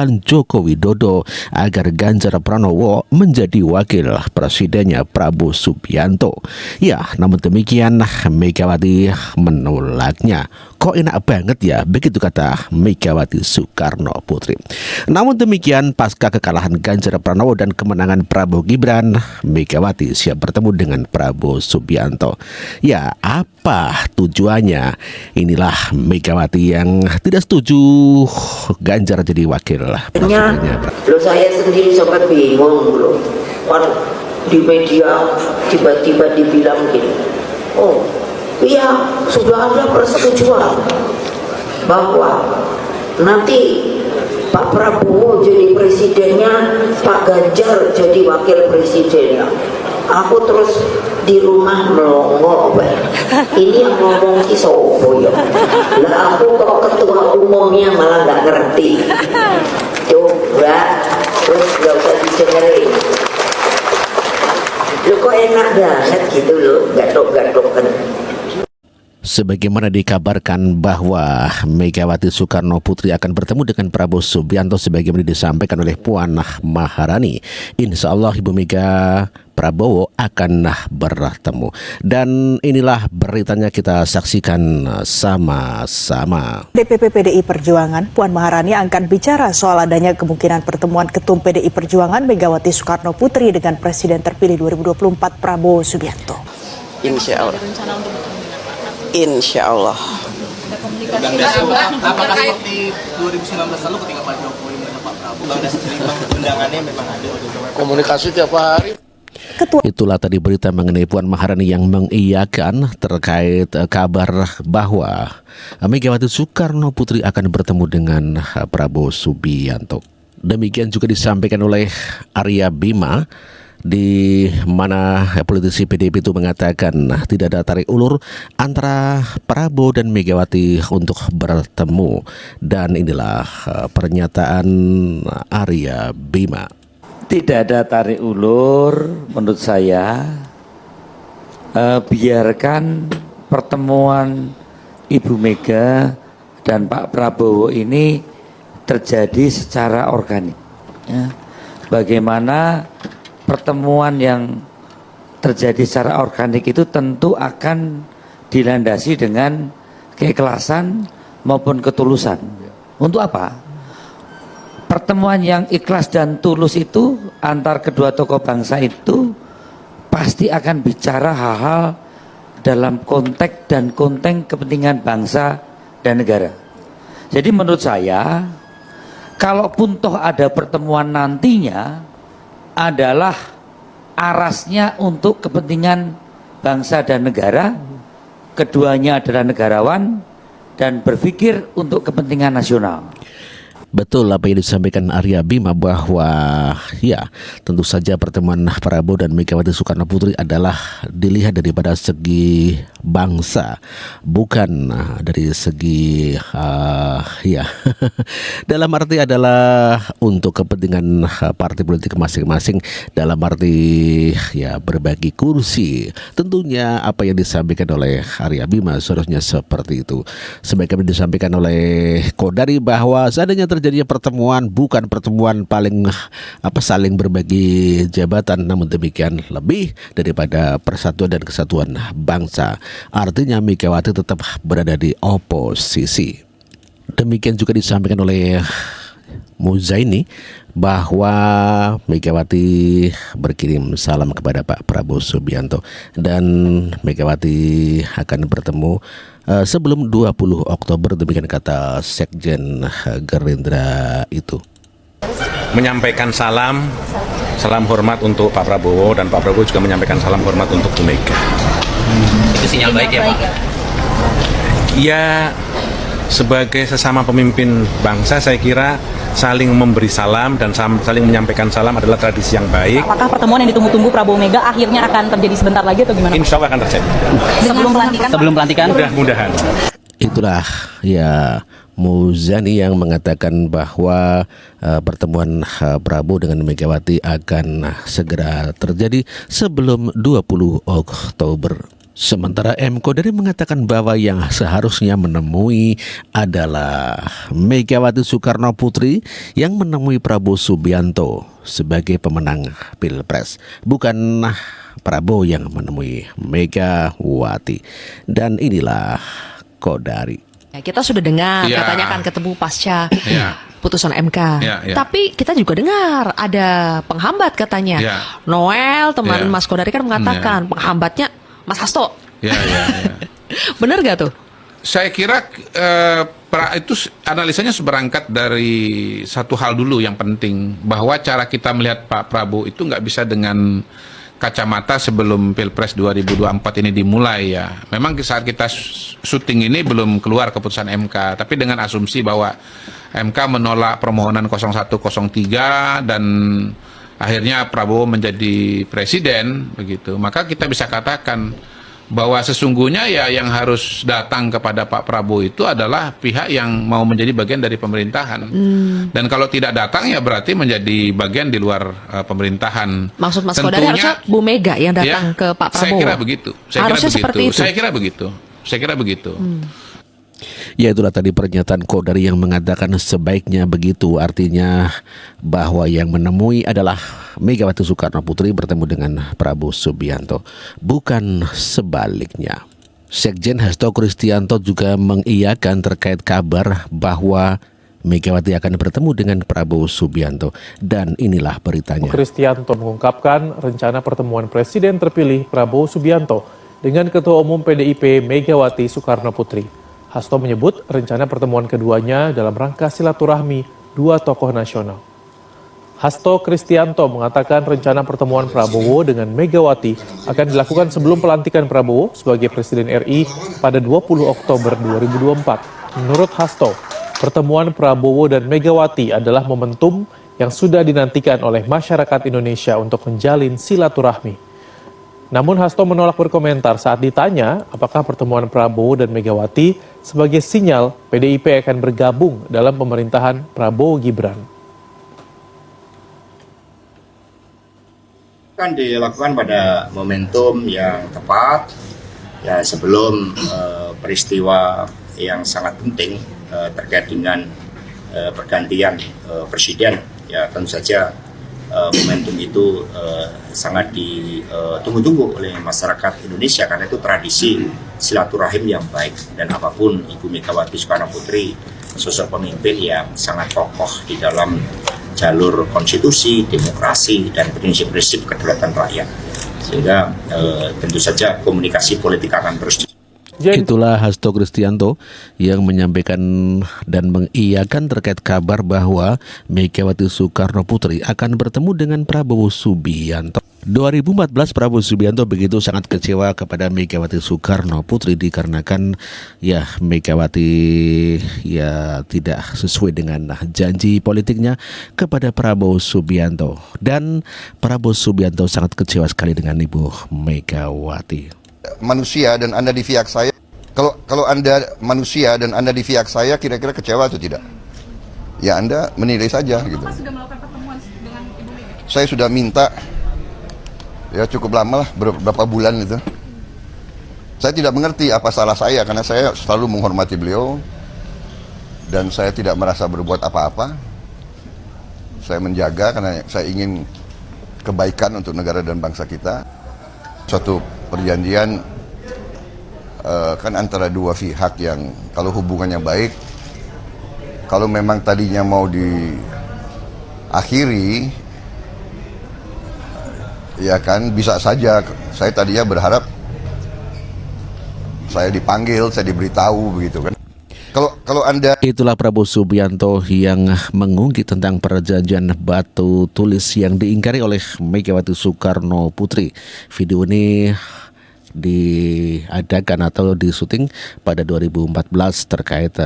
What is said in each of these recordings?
usulan Joko Widodo agar Ganjar Pranowo menjadi wakil presidennya Prabowo Subianto. Ya, namun demikian Megawati menolaknya. Kok enak banget ya, begitu kata Megawati Soekarno Putri. Namun demikian, pasca kekalahan Ganjar Pranowo dan kemenangan Prabowo Gibran, Megawati siap bertemu dengan Prabowo Subianto. Ya, apa tujuannya? Inilah Megawati yang tidak setuju Ganjar jadi wakil presidennya. Loh, saya sendiri sempat bingung loh. Di media tiba-tiba dibilang gini, oh iya, sudah ada persetujuan bahwa nanti Pak Prabowo jadi presidennya, Pak Ganjar jadi wakil presidennya. Aku terus di rumah melongo, ini yang ngomong si sopo ya. Lah aku kok ketua umumnya malah nggak ngerti. Coba terus nggak usah didengerin. Lu kok enak banget gitu loh, gatok-gatok kan. Sebagaimana dikabarkan bahwa Megawati Soekarno Putri akan bertemu dengan Prabowo Subianto sebagaimana disampaikan oleh Puan Maharani. Insya Allah Ibu Mega Prabowo akan bertemu. Dan inilah beritanya, kita saksikan sama-sama. DPP PDI Perjuangan Puan Maharani akan bicara soal adanya kemungkinan pertemuan Ketum PDI Perjuangan Megawati Soekarno Putri dengan Presiden terpilih 2024 Prabowo Subianto. Insya Allah. Insya Allah. Apakah seperti 2019 lalu ketika Pak Jokowi dan Pak Prabowo undangannya memang ada? Komunikasi tiap hari. Itulah tadi berita mengenai Puan Maharani yang mengiyakan terkait kabar bahwa Megawati Soekarno Putri akan bertemu dengan Prabowo Subianto. Demikian juga disampaikan oleh Arya Bima, di mana politisi PDIP itu mengatakan tidak ada tarik ulur antara Prabowo dan Megawati untuk bertemu. Dan inilah pernyataan Arya Bima. Tidak ada tarik ulur menurut saya. Biarkan pertemuan Ibu Mega dan Pak Prabowo ini terjadi secara organik ya. Bagaimana pertemuan yang terjadi secara organik itu tentu akan dilandasi dengan keikhlasan maupun ketulusan. Untuk apa? Pertemuan yang ikhlas dan tulus itu antar kedua tokoh bangsa itu pasti akan bicara hal-hal dalam konteks dan konten kepentingan bangsa dan negara. Jadi menurut saya, kalaupun toh ada pertemuan nantinya, adalah arasnya untuk kepentingan bangsa dan negara. Keduanya adalah negarawan dan berpikir untuk kepentingan nasional. Betul apa yang disampaikan Arya Bima bahwa ya tentu saja pertemuan Prabowo dan Megawati Soekarno Putri adalah dilihat daripada segi bangsa, bukan dari segi ya dalam arti adalah untuk kepentingan partai politik masing-masing, dalam arti ya berbagi kursi. Tentunya apa yang disampaikan oleh Arya Bima seharusnya seperti itu. Sebagaimana disampaikan oleh Kodari bahwa seandainya terjadinya pertemuan bukan pertemuan saling berbagi jabatan, namun demikian lebih daripada persatuan dan kesatuan bangsa. Artinya Megawati tetap berada di oposisi. Demikian juga disampaikan oleh Muzaini bahwa Megawati berkirim salam kepada Pak Prabowo Subianto dan Megawati akan bertemu sebelum 20 Oktober, demikian kata Sekjen Gerindra itu. Menyampaikan salam hormat untuk Pak Prabowo, dan Pak Prabowo juga menyampaikan salam hormat untuk Bu Mega. Itu sinyal baik ya Pak? Ya, sebagai sesama pemimpin bangsa saya kira saling memberi salam dan saling menyampaikan salam adalah tradisi yang baik. Apakah pertemuan yang ditunggu-tunggu Prabowo Mega akhirnya akan terjadi sebentar lagi atau gimana? Insya Allah akan terjadi. Sebelum pelantikan? Mudah-mudahan. Itulah ya Muzani yang mengatakan bahwa pertemuan Prabowo dengan Megawati akan segera terjadi sebelum 20 Oktober. Sementara M. Kodari mengatakan bahwa yang seharusnya menemui adalah Megawati Soekarno Putri yang menemui Prabowo Subianto sebagai pemenang Pilpres, bukan Prabowo yang menemui Megawati. Dan inilah Kodari. Kita sudah dengar Ya. katanya akan ketemu pasca Ya. putusan MK. Ya, ya. Tapi kita juga dengar ada penghambat katanya. Ya. Noel, teman Ya. Mas Kodari kan mengatakan penghambatnya Mas Hasto. Ya. Benar gak tuh? Saya kira itu analisanya berangkat dari satu hal dulu yang penting, bahwa cara kita melihat Pak Prabowo itu nggak bisa dengan kacamata sebelum Pilpres 2024 ini dimulai ya. Memang saat kita syuting ini belum keluar keputusan MK, tapi dengan asumsi bahwa MK menolak permohonan 0103 dan akhirnya Prabowo menjadi presiden begitu. Maka kita bisa katakan bahwa sesungguhnya ya yang harus datang kepada Pak Prabowo itu adalah pihak yang mau menjadi bagian dari pemerintahan. Dan kalau tidak datang ya berarti menjadi bagian di luar pemerintahan. Maksud Mas Kodari harusnya Bu Mega yang datang ke Pak Prabowo. Saya kira begitu. Harusnya seperti itu. Saya kira begitu. Ya, itulah tadi pernyataan Kodari yang mengatakan sebaiknya begitu, artinya bahwa yang menemui adalah Megawati Soekarno Putri bertemu dengan Prabowo Subianto, bukan sebaliknya. Sekjen Hasto Kristianto juga mengiyakan terkait kabar bahwa Megawati akan bertemu dengan Prabowo Subianto, dan inilah beritanya. Kristianto mengungkapkan rencana pertemuan Presiden terpilih Prabowo Subianto dengan Ketua Umum PDIP Megawati Soekarno Putri. Hasto menyebut rencana pertemuan keduanya dalam rangka silaturahmi dua tokoh nasional. Hasto Kristianto mengatakan rencana pertemuan Prabowo dengan Megawati akan dilakukan sebelum pelantikan Prabowo sebagai Presiden RI pada 20 Oktober 2024. Menurut Hasto, pertemuan Prabowo dan Megawati adalah momentum yang sudah dinantikan oleh masyarakat Indonesia untuk menjalin silaturahmi. Namun Hasto menolak berkomentar saat ditanya apakah pertemuan Prabowo dan Megawati sebagai sinyal PDIP akan bergabung dalam pemerintahan Prabowo Gibran. Kan dilakukan pada momentum yang tepat ya sebelum peristiwa yang sangat penting terkait dengan pergantian presiden. Ya tentu saja momentum itu sangat ditunggu-tunggu oleh masyarakat Indonesia karena itu tradisi silaturahim yang baik, dan apapun Ibu Megawati Soekarno Putri sosok pemimpin yang sangat kokoh di dalam jalur konstitusi, demokrasi, dan prinsip-prinsip kedaulatan rakyat, sehingga tentu saja komunikasi politik akan terus. Itulah Hasto Kristianto yang menyampaikan dan mengiyakan terkait kabar bahwa Megawati Soekarno Putri akan bertemu dengan Prabowo Subianto. 2014 Prabowo Subianto begitu sangat kecewa kepada Megawati Soekarno Putri dikarenakan ya Megawati ya tidak sesuai dengan janji politiknya kepada Prabowo Subianto, dan Prabowo Subianto sangat kecewa sekali dengan Ibu Megawati. Manusia dan Anda di pihak saya, kalau Anda manusia dan Anda di pihak saya, kira-kira kecewa atau tidak? Ya Anda menilai saja gitu. Sudah melakukan pertemuan dengan Ibu Mega? Saya sudah minta, ya cukup lama lah, beberapa bulan itu. Saya tidak mengerti apa salah saya, karena saya selalu menghormati beliau dan saya tidak merasa berbuat apa-apa. Saya menjaga karena saya ingin kebaikan untuk negara dan bangsa kita. Suatu perjanjian kan antara dua pihak yang kalau hubungannya baik, kalau memang tadinya mau diakhiri, ya kan bisa saja. Saya tadinya berharap saya dipanggil, saya diberitahu begitu kan. Kalau Anda... Itulah Prabowo Subianto yang mengungkit tentang perjanjian batu tulis yang diingkari oleh Megawati Soekarno Putri. Video ini diadakan atau disuting pada 2014 terkait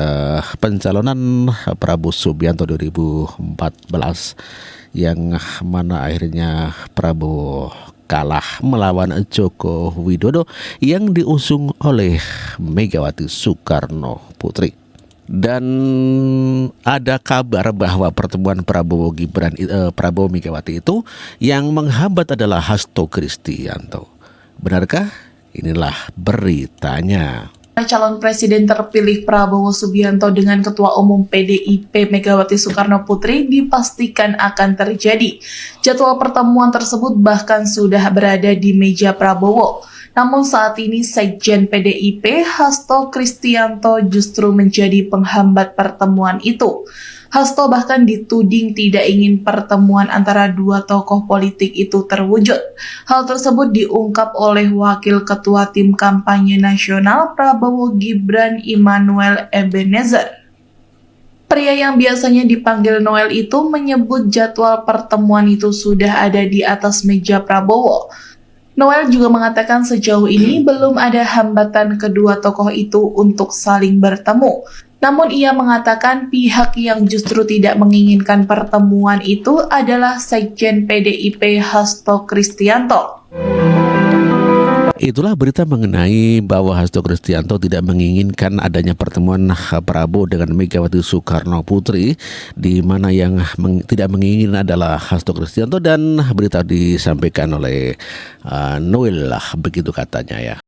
pencalonan Prabowo Subianto 2014 yang mana akhirnya Prabowo kalah melawan Joko Widodo yang diusung oleh Megawati Soekarno Putri. Dan ada kabar bahwa pertemuan Prabowo Megawati itu yang menghambat adalah Hasto Kristianto. Benarkah? Inilah beritanya. Calon Presiden terpilih Prabowo Subianto dengan Ketua Umum PDIP Megawati Soekarno Putri dipastikan akan terjadi. Jadwal pertemuan tersebut bahkan sudah berada di meja Prabowo. Namun saat ini Sekjen PDIP Hasto Kristianto justru menjadi penghambat pertemuan itu. Hasto bahkan dituding tidak ingin pertemuan antara dua tokoh politik itu terwujud. Hal tersebut diungkap oleh Wakil Ketua Tim Kampanye Nasional Prabowo Gibran Immanuel Ebenezer. Pria yang biasanya dipanggil Noel itu menyebut jadwal pertemuan itu sudah ada di atas meja Prabowo. Noel juga mengatakan sejauh ini belum ada hambatan kedua tokoh itu untuk saling bertemu. Namun ia mengatakan pihak yang justru tidak menginginkan pertemuan itu adalah Sekjen PDIP Hasto Kristianto. Itulah berita mengenai bahwa Hasto Kristianto tidak menginginkan adanya pertemuan Prabowo dengan Megawati Soekarno Putri, di mana yang tidak menginginkan adalah Hasto Kristianto, dan berita disampaikan oleh Noel lah, begitu katanya ya.